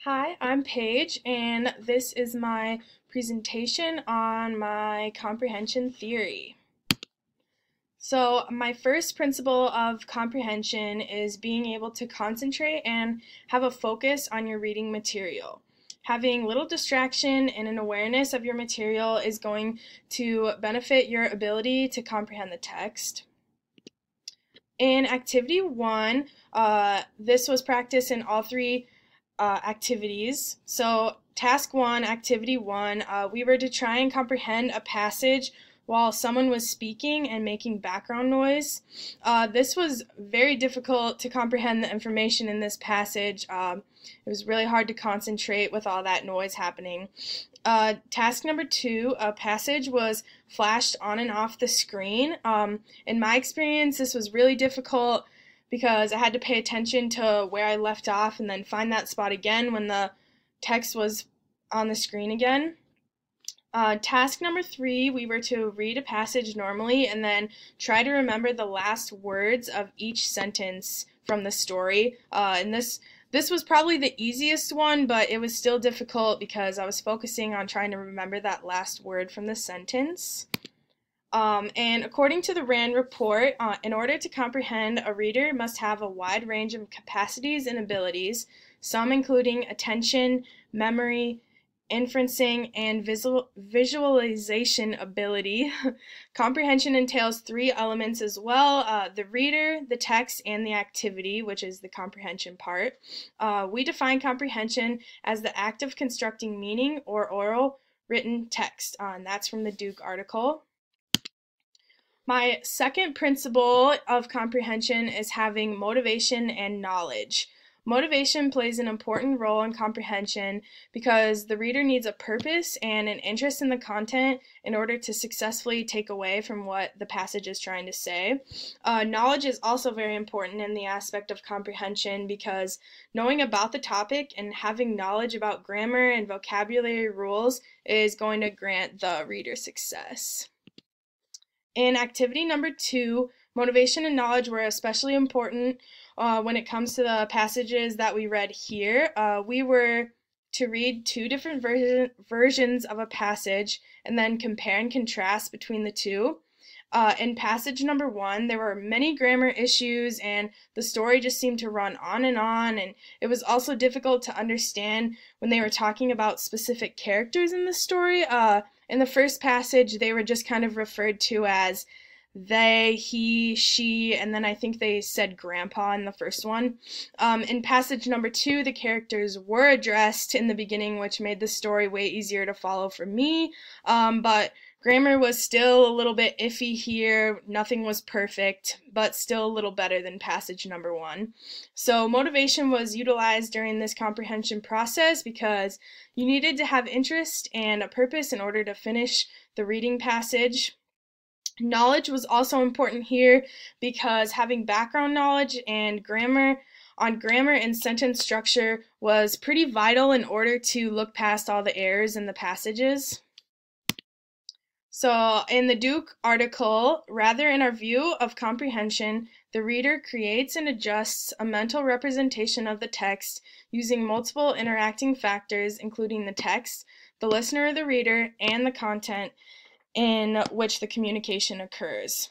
Hi, I'm Paige, and this is my presentation on my comprehension theory. So, my first principle of comprehension is being able to concentrate and have a focus on your reading material. Having little distraction and an awareness of your material is going to benefit your ability to comprehend the text. In activity 1, this was practiced in all three activities. So task 1, activity 1, we were to try and comprehend a passage while someone was speaking and making background noise. This was very difficult to comprehend the information in this passage. It was really hard to concentrate with all that noise happening. Task number 2, a passage was flashed on and off the screen. In my experience, this was really difficult because I had to pay attention to where I left off and then find that spot again when the text was on the screen again. Task number 3, we were to read a passage normally and then try to remember the last words of each sentence from the story. And this was probably the easiest one, but it was still difficult because I was focusing on trying to remember that last word from the sentence. And according to the RAND report, in order to comprehend, a reader must have a wide range of capacities and abilities, some including attention, memory, inferencing, and visualization ability. Comprehension entails 3 elements as well, the reader, the text, and the activity, which is the comprehension part. We define comprehension as the act of constructing meaning or oral written text, and that's from the Duke article. My second principle of comprehension is having motivation and knowledge. Motivation plays an important role in comprehension because the reader needs a purpose and an interest in the content in order to successfully take away from what the passage is trying to say. Knowledge is also very important in the aspect of comprehension because knowing about the topic and having knowledge about grammar and vocabulary rules is going to grant the reader success. In activity number 2, motivation and knowledge were especially important when it comes to the passages that we read here. We were to read 2 different versions of a passage and then compare and contrast between the 2. In passage number 1, there were many grammar issues and the story just seemed to run on, and it was also difficult to understand when they were talking about specific characters in the story. In the first passage, they were just kind of referred to as they, he, she, and then I think they said grandpa in the first one. In passage number 2, the characters were addressed in the beginning, which made the story way easier to follow for me, but grammar was still a little bit iffy here. Nothing was perfect, but still a little better than passage number 1. So motivation was utilized during this comprehension process because you needed to have interest and a purpose in order to finish the reading passage. Knowledge was also important here because having background knowledge and grammar and sentence structure was pretty vital in order to look past all the errors in the passages. So in the Duke article, rather in our view of comprehension, the reader creates and adjusts a mental representation of the text using multiple interacting factors, including the text, the listener or the reader, and the content in which the communication occurs.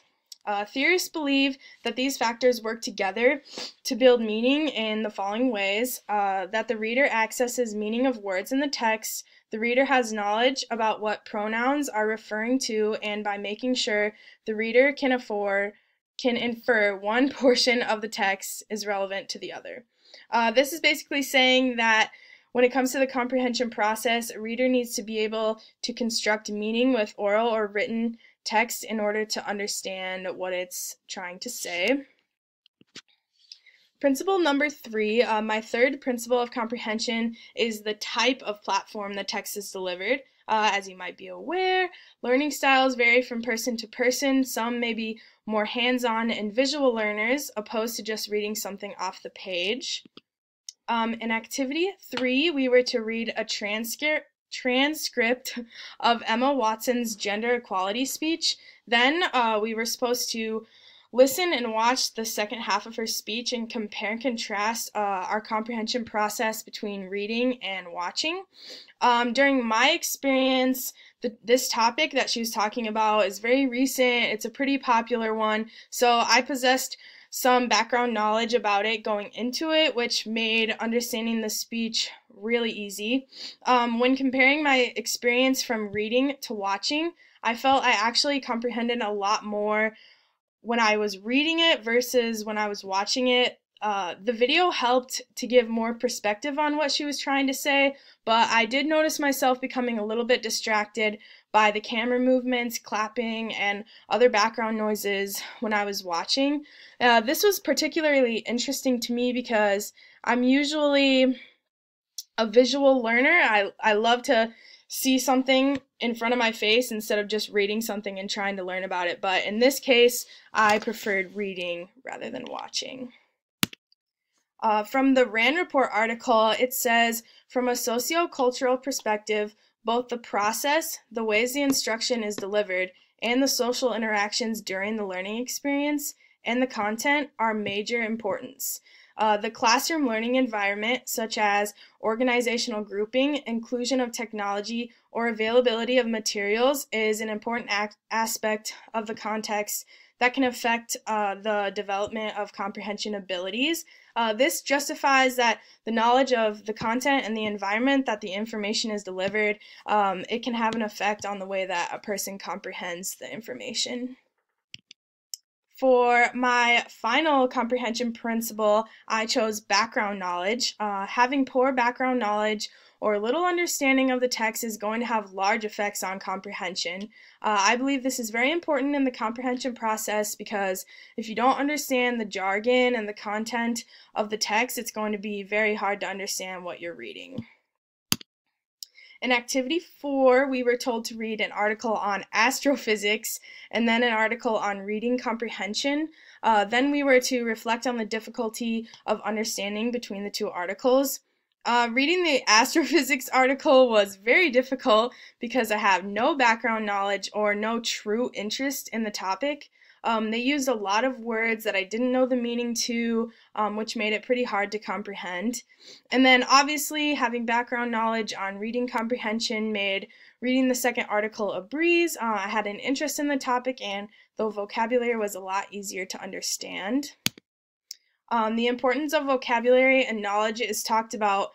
Theorists believe that these factors work together to build meaning in the following ways: that the reader accesses meaning of words in the text, the reader has knowledge about what pronouns are referring to, and by making sure the reader can infer one portion of the text is relevant to the other. This is basically saying that when it comes to the comprehension process, a reader needs to be able to construct meaning with oral or written text in order to understand what it's trying to say. Principle number 3, my third principle of comprehension, is the type of platform the text is delivered. As you might be aware, learning styles vary from person to person. Some may be more hands-on and visual learners, opposed to just reading something off the page. In activity 3, we were to read a transcript of Emma Watson's gender equality speech. Then we were supposed to listen and watch the second half of her speech and compare and contrast our comprehension process between reading and watching. During my experience, this topic that she was talking about is very recent. It's a pretty popular one, so I possessed some background knowledge about it going into it, which made understanding the speech really easy. When comparing my experience from reading to watching, I felt I actually comprehended a lot more when I was reading it versus when I was watching it. The video helped to give more perspective on what she was trying to say, but I did notice myself becoming a little bit distracted by the camera movements, clapping, and other background noises when I was watching. This was particularly interesting to me because I'm usually a visual learner. I love to see something in front of my face instead of just reading something and trying to learn about it, but in this case, I preferred reading rather than watching. From the RAND Report article, it says, from a socio-cultural perspective, both the process, the ways the instruction is delivered, and the social interactions during the learning experience and the content are major importance. The classroom learning environment, such as organizational grouping, inclusion of technology, or availability of materials, is an important aspect of the context that can affect the development of comprehension abilities. This justifies that the knowledge of the content and the environment that the information is delivered, it can have an effect on the way that a person comprehends the information. For my final comprehension principle, I chose background knowledge. Having poor background knowledge or little understanding of the text is going to have large effects on comprehension. I believe this is very important in the comprehension process because if you don't understand the jargon and the content of the text, it's going to be very hard to understand what you're reading. In Activity 4, we were told to read an article on astrophysics and then an article on reading comprehension. Then we were to reflect on the difficulty of understanding between the two articles. Reading the astrophysics article was very difficult because I have no background knowledge or no true interest in the topic. They used a lot of words that I didn't know the meaning to, which made it pretty hard to comprehend. And then obviously having background knowledge on reading comprehension made reading the second article a breeze. I had an interest in the topic and the vocabulary was a lot easier to understand. The importance of vocabulary and knowledge is talked about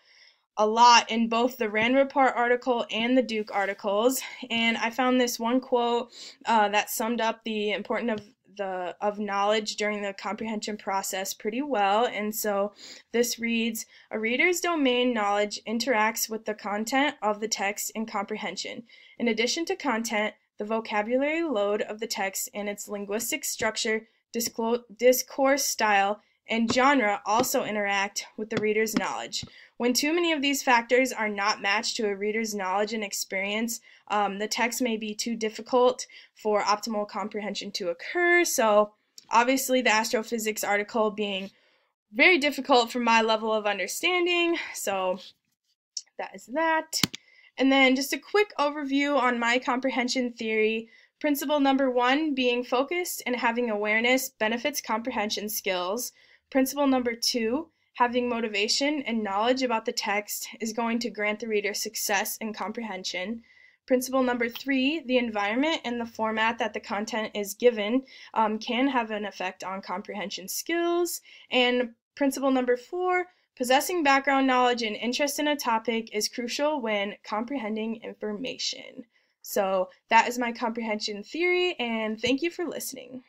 a lot in both the RAND Report article and the Duke articles, and I found this one quote that summed up the importance of knowledge during the comprehension process pretty well, and so this reads, "A reader's domain knowledge interacts with the content of the text in comprehension. In addition to content, the vocabulary load of the text and its linguistic structure, discourse style, and genre also interact with the reader's knowledge. When too many of these factors are not matched to a reader's knowledge and experience, the text may be too difficult for optimal comprehension to occur." So obviously the astrophysics article being very difficult for my level of understanding, so that is that. And then just a quick overview on my comprehension theory. Principle number 1, being focused and having awareness benefits comprehension skills. Principle number 2, having motivation and knowledge about the text is going to grant the reader success in comprehension. Principle number 3, the environment and the format that the content is given can have an effect on comprehension skills. And principle number 4, possessing background knowledge and interest in a topic is crucial when comprehending information. So that is my comprehension theory, and thank you for listening.